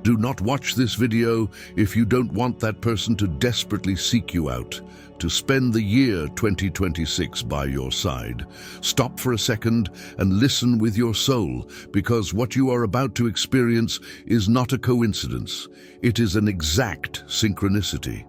Do not watch this video if you don't want that person to desperately seek you out, to spend the year 2026 by your side. Stop for a second and listen with your soul, because what you are about to experience is not a coincidence. It is an exact synchronicity.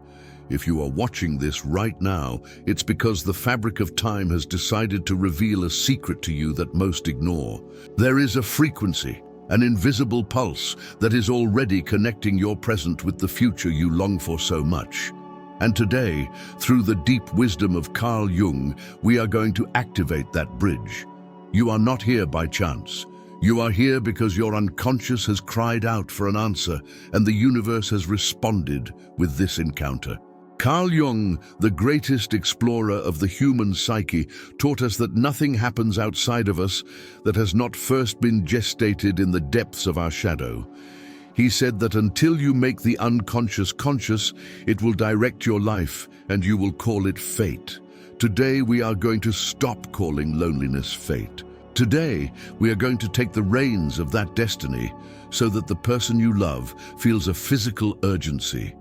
If you are watching this right now, it's because the fabric of time has decided to reveal a secret to you that most ignore. There is a frequency, an invisible pulse that is already connecting your present with the future you long for so much. And today, through the deep wisdom of Carl Jung, we are going to activate that bridge. You are not here by chance. You are here because your unconscious has cried out for an answer, and the universe has responded with this encounter. Carl Jung, the greatest explorer of the human psyche, taught us that nothing happens outside of us that has not first been gestated in the depths of our shadow. He said that until you make the unconscious conscious, it will direct your life, and you will call it fate. Today we are going to stop calling loneliness fate. Today we are going to take the reins of that destiny so that the person you love feels a physical urgency,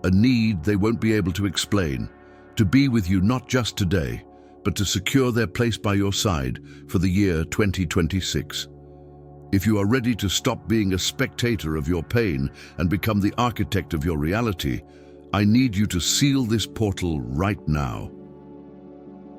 a need they won't be able to explain, to be with you not just today, but to secure their place by your side for the year 2026. If you are ready to stop being a spectator of your pain and become the architect of your reality, I need you to seal this portal right now.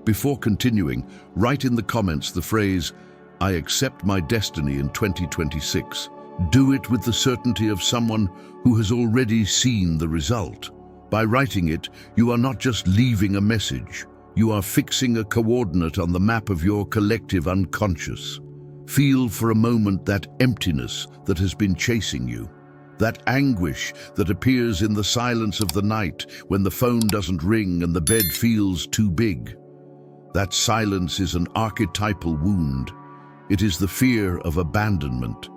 Before continuing, write in the comments the phrase, "I accept my destiny in 2026. Do it with the certainty of someone who has already seen the result. By writing it, you are not just leaving a message. You are fixing a coordinate on the map of your collective unconscious. Feel for a moment that emptiness that has been chasing you, that anguish that appears in the silence of the night when the phone doesn't ring and the bed feels too big. That silence is an archetypal wound. It is the fear of abandonment,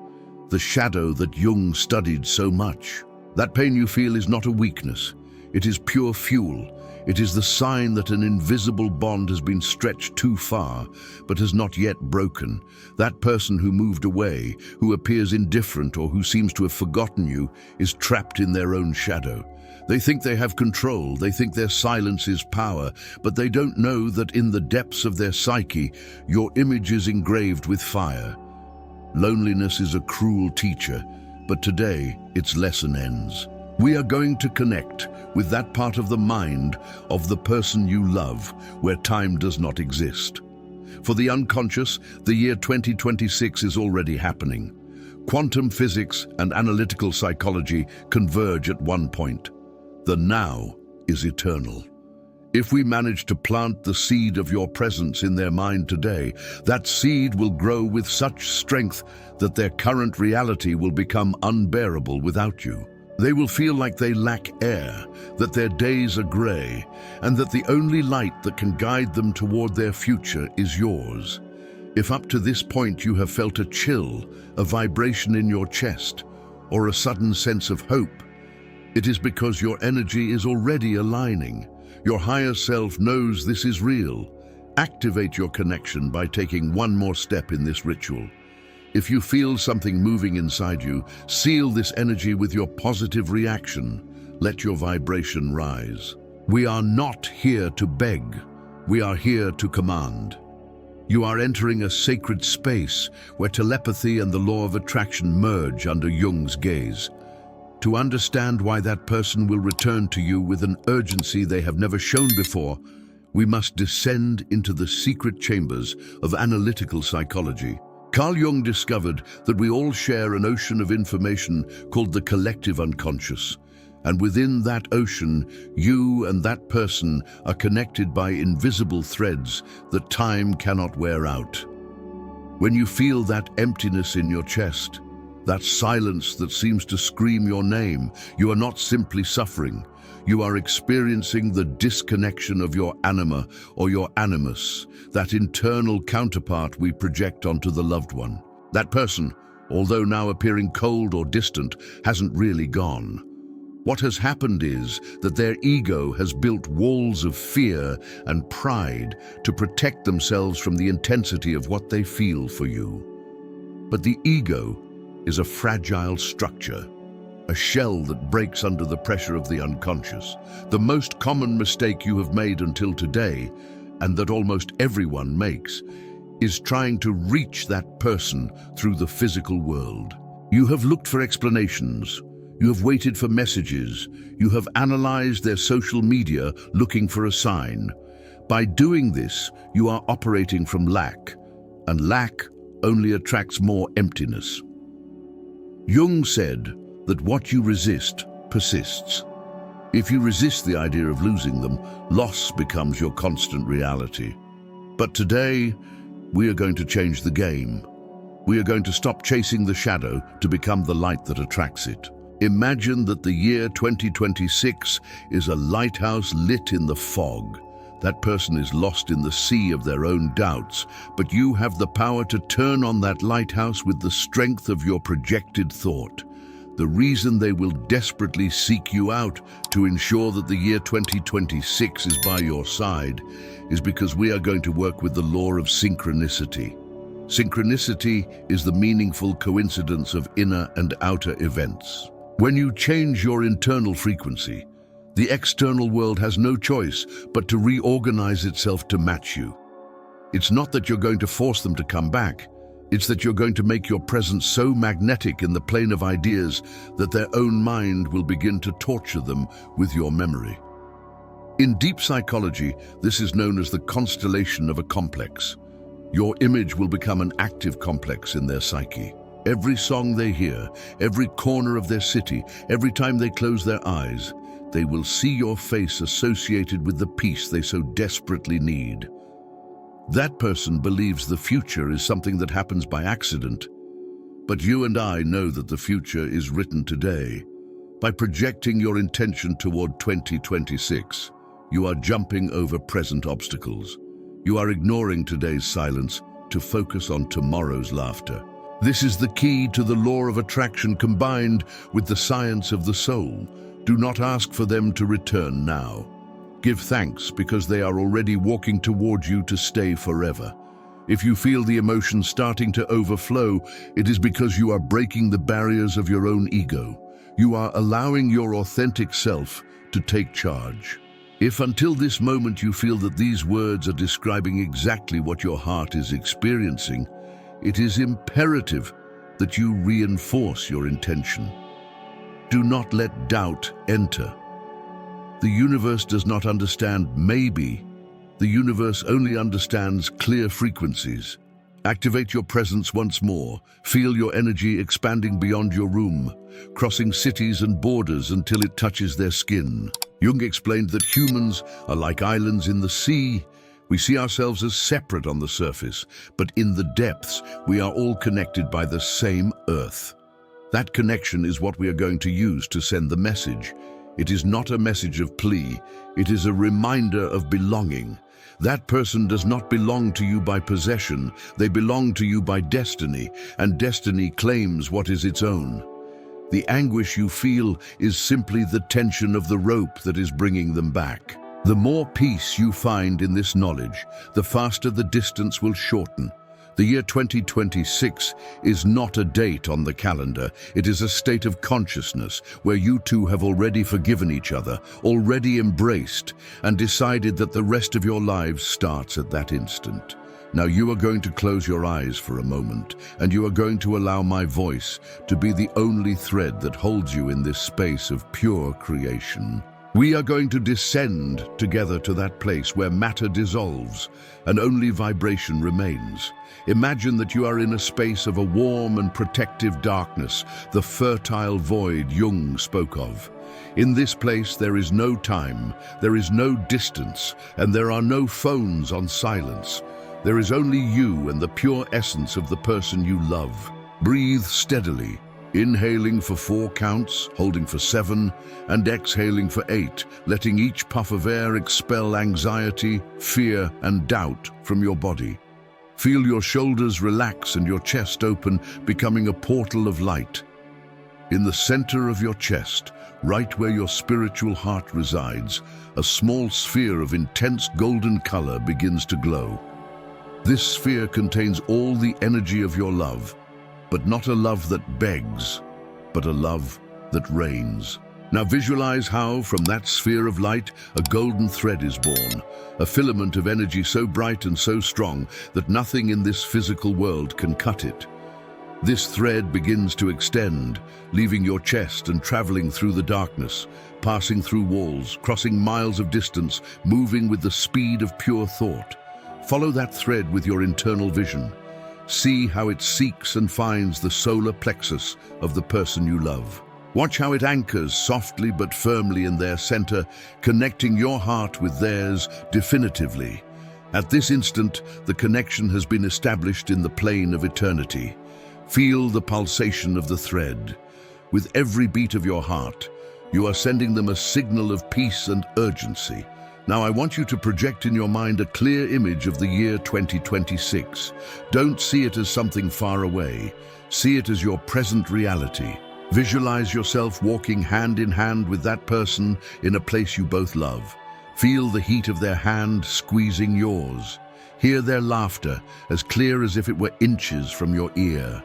the shadow that Jung studied so much. That pain you feel is not a weakness. It is pure fuel. It is the sign that an invisible bond has been stretched too far, but has not yet broken. That person who moved away, who appears indifferent or who seems to have forgotten you, is trapped in their own shadow. They think they have control, they think their silence is power, but they don't know that in the depths of their psyche, your image is engraved with fire. Loneliness is a cruel teacher, but today its lesson ends. We are going to connect with that part of the mind of the person you love where time does not exist. For the unconscious, the year 2026 is already happening. Quantum physics and analytical psychology converge at one point. The now is eternal. If we manage to plant the seed of your presence in their mind today, that seed will grow with such strength that their current reality will become unbearable without you. They will feel like they lack air, that their days are gray, and that the only light that can guide them toward their future is yours. If up to this point you have felt a chill, a vibration in your chest, or a sudden sense of hope, it is because your energy is already aligning. Your higher self knows this is real. Activate your connection by taking one more step in this ritual. If you feel something moving inside you, seal this energy with your positive reaction. Let your vibration rise. We are not here to beg. We are here to command. You are entering a sacred space where telepathy and the law of attraction merge under Jung's gaze. To understand why that person will return to you with an urgency they have never shown before, we must descend into the secret chambers of analytical psychology. Carl Jung discovered that we all share an ocean of information called the collective unconscious. And within that ocean, you and that person are connected by invisible threads that time cannot wear out. When you feel that emptiness in your chest, that silence that seems to scream your name, you are not simply suffering. You are experiencing the disconnection of your anima or your animus, that internal counterpart we project onto the loved one. That person, although now appearing cold or distant, hasn't really gone. What has happened is that their ego has built walls of fear and pride to protect themselves from the intensity of what they feel for you. But the ego is a fragile structure. a shell that breaks under the pressure of the unconscious. The most common mistake you have made until today, and that almost everyone makes, is trying to reach that person through the physical world. You have looked for explanations. You have waited for messages. You have analyzed their social media looking for a sign. By doing this, you are operating from lack, and lack only attracts more emptiness. Jung said that what you resist persists. If you resist the idea of losing them, loss becomes your constant reality. But today, we are going to change the game. We are going to stop chasing the shadow to become the light that attracts it. Imagine that the year 2026 is a lighthouse lit in the fog. That person is lost in the sea of their own doubts, but you have the power to turn on that lighthouse with the strength of your projected thought. The reason they will desperately seek you out to ensure that the year 2026 is by your side is because we are going to work with the law of synchronicity. Synchronicity is the meaningful coincidence of inner and outer events. When you change your internal frequency, the external world has no choice but to reorganize itself to match you. It's not that you're going to force them to come back. It's that you're going to make your presence so magnetic in the plane of ideas that their own mind will begin to torture them with your memory. In deep psychology, this is known as the constellation of a complex. Your image will become an active complex in their psyche. Every song they hear, every corner of their city, every time they close their eyes, they will see your face associated with the peace they so desperately need. That person believes the future is something that happens by accident, but you and I know that the future is written today. By projecting your intention toward 2026, you are jumping over present obstacles. You are ignoring today's silence to focus on tomorrow's laughter. This is the key to the law of attraction combined with the science of the soul. Do not ask for them to return now. Give thanks because they are already walking toward you to stay forever. If you feel the emotion starting to overflow, it is because you are breaking the barriers of your own ego. You are allowing your authentic self to take charge. If until this moment you feel that these words are describing exactly what your heart is experiencing, it is imperative that you reinforce your intention. Do not let doubt enter. The universe does not understand maybe. The universe only understands clear frequencies. Activate your presence once more. Feel your energy expanding beyond your room, crossing cities and borders until it touches their skin. Jung explained that humans are like islands in the sea. We see ourselves as separate on the surface, but in the depths, we are all connected by the same earth. That connection is what we are going to use to send the message. It is not a message of plea. It is a reminder of belonging. That person does not belong to you by possession. They belong to you by destiny, and destiny claims what is its own. The anguish you feel is simply the tension of the rope that is bringing them back. The more peace you find in this knowledge, the faster the distance will shorten. The year 2026 is not a date on the calendar. It is a state of consciousness where you two have already forgiven each other, already embraced, and decided that the rest of your lives starts at that instant. Now you are going to close your eyes for a moment, and you are going to allow my voice to be the only thread that holds you in this space of pure creation. We are going to descend together to that place where matter dissolves and only vibration remains. Imagine that you are in a space of a warm and protective darkness, the fertile void Jung spoke of. In this place there is no time, there is no distance, and there are no phones on silence. There is only you and the pure essence of the person you love. Breathe steadily, inhaling for 4 counts, holding for 7, and exhaling for 8, letting each puff of air expel anxiety, fear, and doubt from your body. Feel your shoulders relax and your chest open, becoming a portal of light. In the center of your chest, right where your spiritual heart resides, a small sphere of intense golden color begins to glow. This sphere contains all the energy of your love, but not a love that begs, but a love that reigns. Now visualize how, from that sphere of light, a golden thread is born, a filament of energy so bright and so strong that nothing in this physical world can cut it. This thread begins to extend, leaving your chest and traveling through the darkness, passing through walls, crossing miles of distance, moving with the speed of pure thought. Follow that thread with your internal vision. See how it seeks and finds the solar plexus of the person you love. Watch how it anchors softly but firmly in their center, connecting your heart with theirs definitively. At this instant, the connection has been established in the plane of eternity. Feel the pulsation of the thread. With every beat of your heart, you are sending them a signal of peace and urgency. Now I want you to project in your mind a clear image of the year 2026. Don't see it as something far away. See it as your present reality. Visualize yourself walking hand in hand with that person in a place you both love. Feel the heat of their hand squeezing yours. Hear their laughter, as clear as if it were inches from your ear.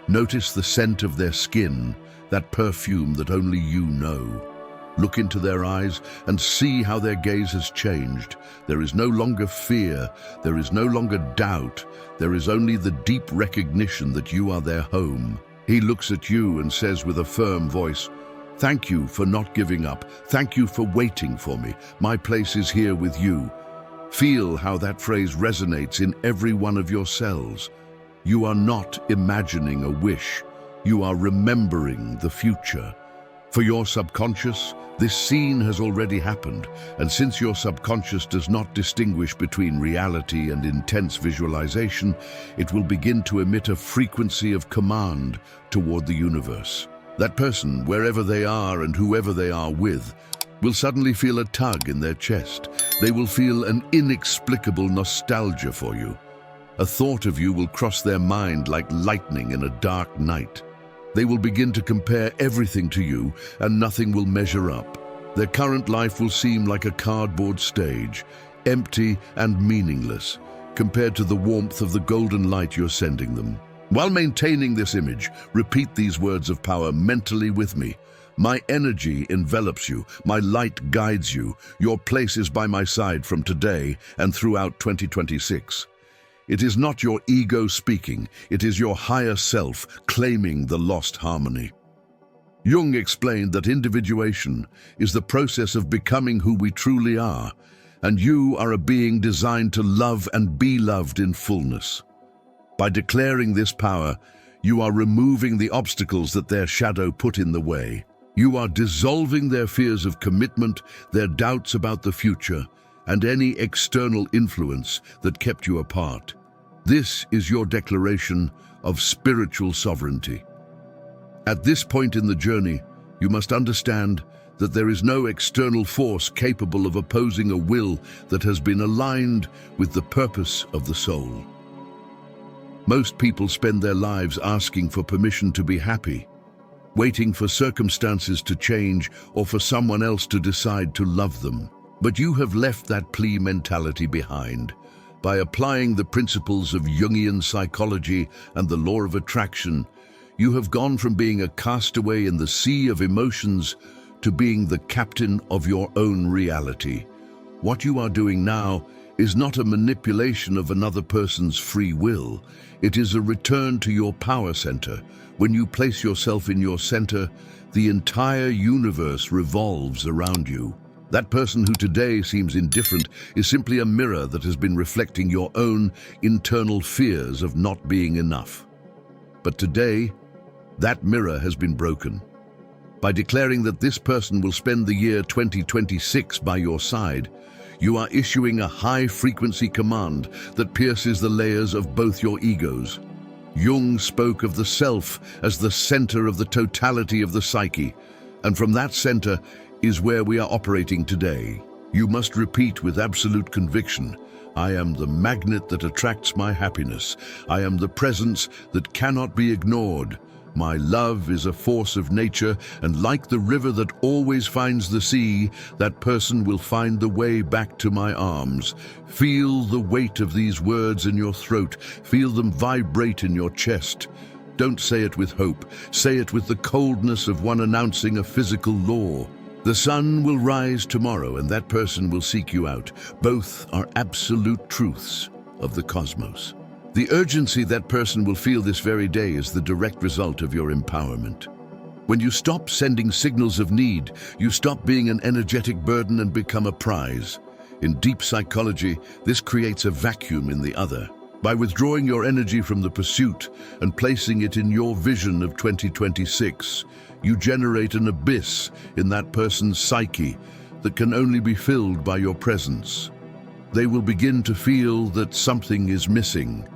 Notice the scent of their skin, that perfume that only you know. Look into their eyes and see how their gaze has changed. There is no longer fear, there is no longer doubt, there is only the deep recognition that you are their home. He looks at you and says with a firm voice, "Thank you for not giving up. Thank you for waiting for me. My place is here with you." Feel how that phrase resonates in every one of your cells. You are not imagining a wish. You are remembering the future. For your subconscious, this scene has already happened, and since your subconscious does not distinguish between reality and intense visualization, it will begin to emit a frequency of command toward the universe. That person, wherever they are and whoever they are with, will suddenly feel a tug in their chest. They will feel an inexplicable nostalgia for you. A thought of you will cross their mind like lightning in a dark night. They will begin to compare everything to you, and nothing will measure up. Their current life will seem like a cardboard stage, empty and meaningless, compared to the warmth of the golden light you're sending them. While maintaining this image, repeat these words of power mentally with me. My energy envelops you, my light guides you, your place is by my side from today and throughout 2026. It is not your ego speaking, it is your higher self claiming the lost harmony. Jung explained that individuation is the process of becoming who we truly are, and you are a being designed to love and be loved in fullness. By declaring this power, you are removing the obstacles that their shadow put in the way. You are dissolving their fears of commitment, their doubts about the future, and any external influence that kept you apart. This is your declaration of spiritual sovereignty. At this point in the journey, you must understand that there is no external force capable of opposing a will that has been aligned with the purpose of the soul. Most people spend their lives asking for permission to be happy, waiting for circumstances to change or for someone else to decide to love them. But you have left that plea mentality behind. By applying the principles of Jungian psychology and the law of attraction, you have gone from being a castaway in the sea of emotions to being the captain of your own reality. What you are doing now is not a manipulation of another person's free will. It is a return to your power center. When you place yourself in your center, the entire universe revolves around you. That person who today seems indifferent is simply a mirror that has been reflecting your own internal fears of not being enough. But today, that mirror has been broken. By declaring that this person will spend the year 2026 by your side, you are issuing a high-frequency command that pierces the layers of both your egos. Jung spoke of the self as the center of the totality of the psyche, and from that center is where we are operating today. You must repeat with absolute conviction, I am the magnet that attracts my happiness. I am the presence that cannot be ignored. My love is a force of nature, and like the river that always finds the sea, that person will find the way back to my arms. Feel the weight of these words in your throat. Feel them vibrate in your chest. Don't say it with hope. Say it with the coldness of one announcing a physical law. The sun will rise tomorrow, and that person will seek you out. Both are absolute truths of the cosmos. The urgency that person will feel this very day is the direct result of your empowerment. When you stop sending signals of need, you stop being an energetic burden and become a prize. In deep psychology, this creates a vacuum in the other. By withdrawing your energy from the pursuit and placing it in your vision of 2026, you generate an abyss in that person's psyche that can only be filled by your presence. They will begin to feel that something is missing,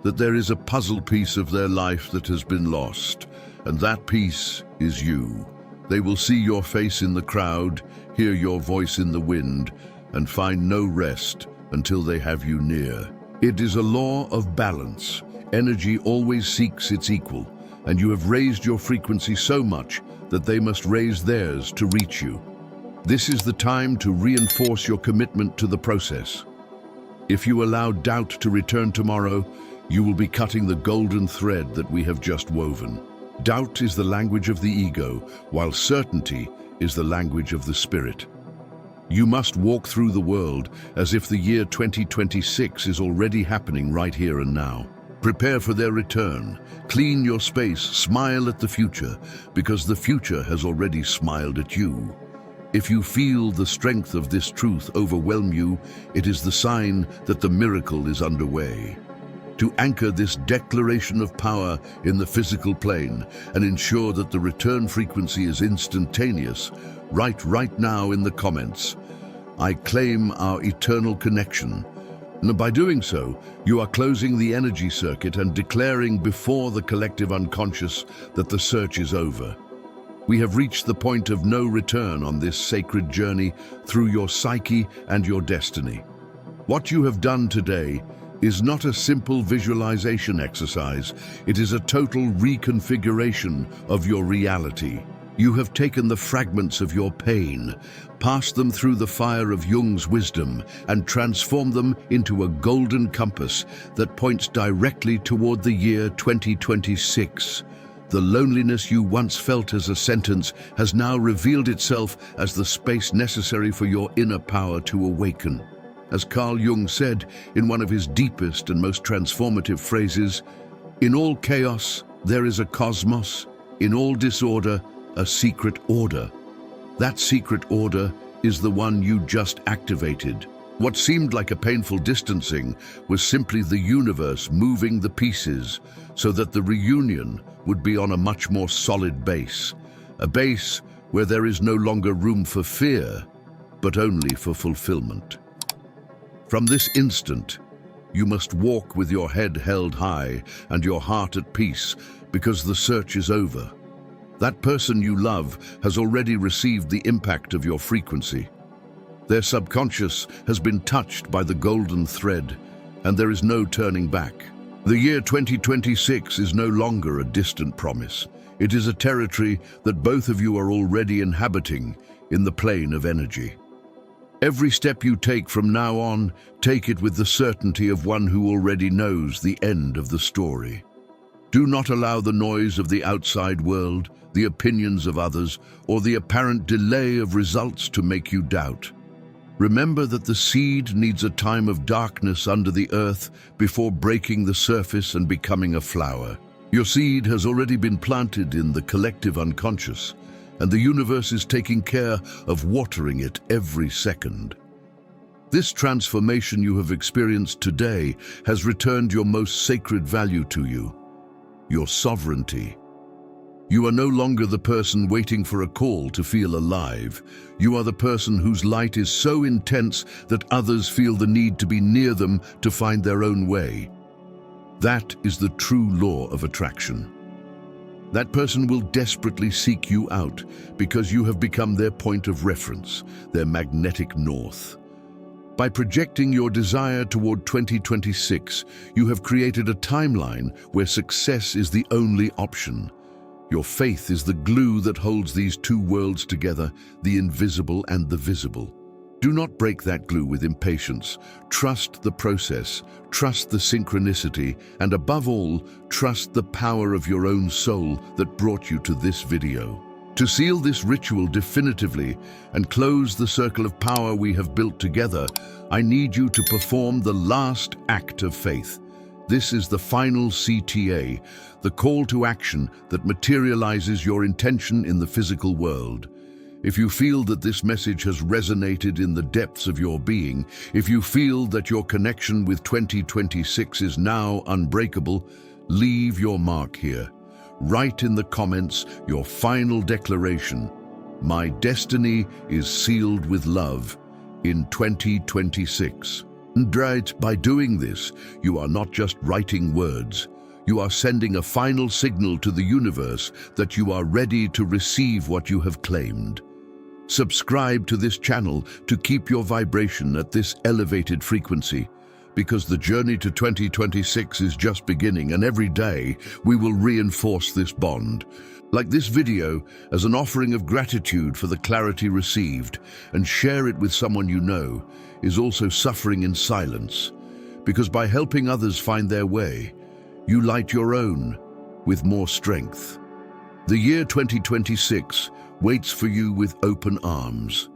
that there is a puzzle piece of their life that has been lost, and that piece is you. They will see your face in the crowd, hear your voice in the wind, and find no rest until they have you near. It is a law of balance. Energy always seeks its equal, and you have raised your frequency so much that they must raise theirs to reach you. This is the time to reinforce your commitment to the process. If you allow doubt to return tomorrow, you will be cutting the golden thread that we have just woven. Doubt is the language of the ego, while certainty is the language of the spirit. You must walk through the world as if the year 2026 is already happening right here and now. Prepare for their return. Clean your space, smile at the future, because the future has already smiled at you. If you feel the strength of this truth overwhelm you, it is the sign that the miracle is underway. To anchor this declaration of power in the physical plane and ensure that the return frequency is instantaneous, write right now in the comments, "I claim our eternal connection." And by doing so, you are closing the energy circuit and declaring before the collective unconscious that the search is over. We have reached the point of no return on this sacred journey through your psyche and your destiny. What you have done today is not a simple visualization exercise. It is a total reconfiguration of your reality. You have taken the fragments of your pain, passed them through the fire of Jung's wisdom, and transformed them into a golden compass that points directly toward the year 2026. The loneliness you once felt as a sentence has now revealed itself as the space necessary for your inner power to awaken. As Carl Jung said in one of his deepest and most transformative phrases, "In all chaos, there is a cosmos. In all disorder, a secret order." That secret order is the one you just activated. What seemed like a painful distancing was simply the universe moving the pieces so that the reunion would be on a much more solid base. A base where there is no longer room for fear, but only for fulfillment. From this instant, you must walk with your head held high and your heart at peace, because the search is over. That person you love has already received the impact of your frequency. Their subconscious has been touched by the golden thread, and there is no turning back. The year 2026 is no longer a distant promise. It is a territory that both of you are already inhabiting in the plane of energy. Every step you take from now on, take it with the certainty of one who already knows the end of the story. Do not allow the noise of the outside world, the opinions of others, or the apparent delay of results to make you doubt. Remember that the seed needs a time of darkness under the earth before breaking the surface and becoming a flower. Your seed has already been planted in the collective unconscious, and the universe is taking care of watering it every second. This transformation you have experienced today has returned your most sacred value to you, your sovereignty. You are no longer the person waiting for a call to feel alive. You are the person whose light is so intense that others feel the need to be near them to find their own way. That is the true law of attraction. That person will desperately seek you out because you have become their point of reference, their magnetic north. By projecting your desire toward 2026, you have created a timeline where success is the only option. Your faith is the glue that holds these two worlds together, the invisible and the visible. Do not break that glue with impatience. Trust the process, trust the synchronicity, and above all, trust the power of your own soul that brought you to this video. To seal this ritual definitively and close the circle of power we have built together, I need you to perform the last act of faith. This is the final CTA, the call to action that materializes your intention in the physical world. If you feel that this message has resonated in the depths of your being, if you feel that your connection with 2026 is now unbreakable, leave your mark here. Write in the comments your final declaration. My destiny is sealed with love in 2026. And right, by doing this, you are not just writing words. You are sending a final signal to the universe that you are ready to receive what you have claimed. Subscribe to this channel to keep your vibration at this elevated frequency, because the journey to 2026 is just beginning, and every day we will reinforce this bond. Like this video as an offering of gratitude for the clarity received, and share it with someone you know is also suffering in silence, because by helping others find their way, you light your own with more strength. The year 2026 waits for you with open arms.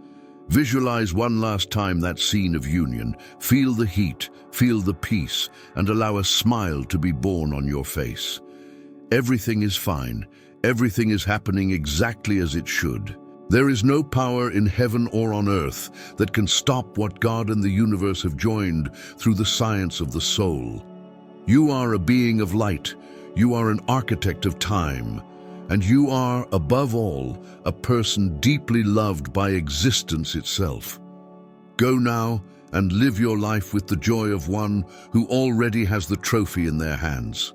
Visualize one last time that scene of union. Feel the heat, feel the peace, and allow a smile to be born on your face. Everything is fine. Everything is happening exactly as it should. There is no power in heaven or on earth that can stop what God and the universe have joined through the science of the soul. You are a being of light. You are an architect of time. And you are, above all, a person deeply loved by existence itself. Go now and live your life with the joy of one who already has the trophy in their hands.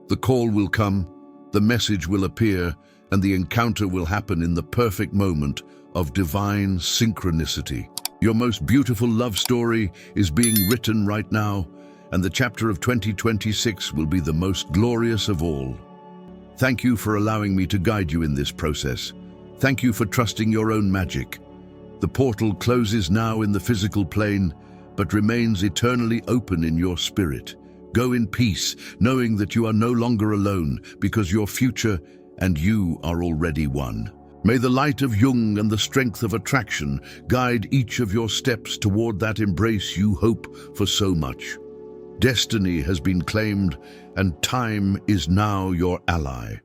The call will come, the message will appear, and the encounter will happen in the perfect moment of divine synchronicity. Your most beautiful love story is being written right now, and the chapter of 2026 will be the most glorious of all. Thank you for allowing me to guide you in this process. Thank you for trusting your own magic. The portal closes now in the physical plane, but remains eternally open in your spirit. Go in peace, knowing that you are no longer alone, because your future and you are already one. May the light of Jung and the strength of attraction guide each of your steps toward that embrace you hope for so much. Destiny has been claimed, and time is now your ally.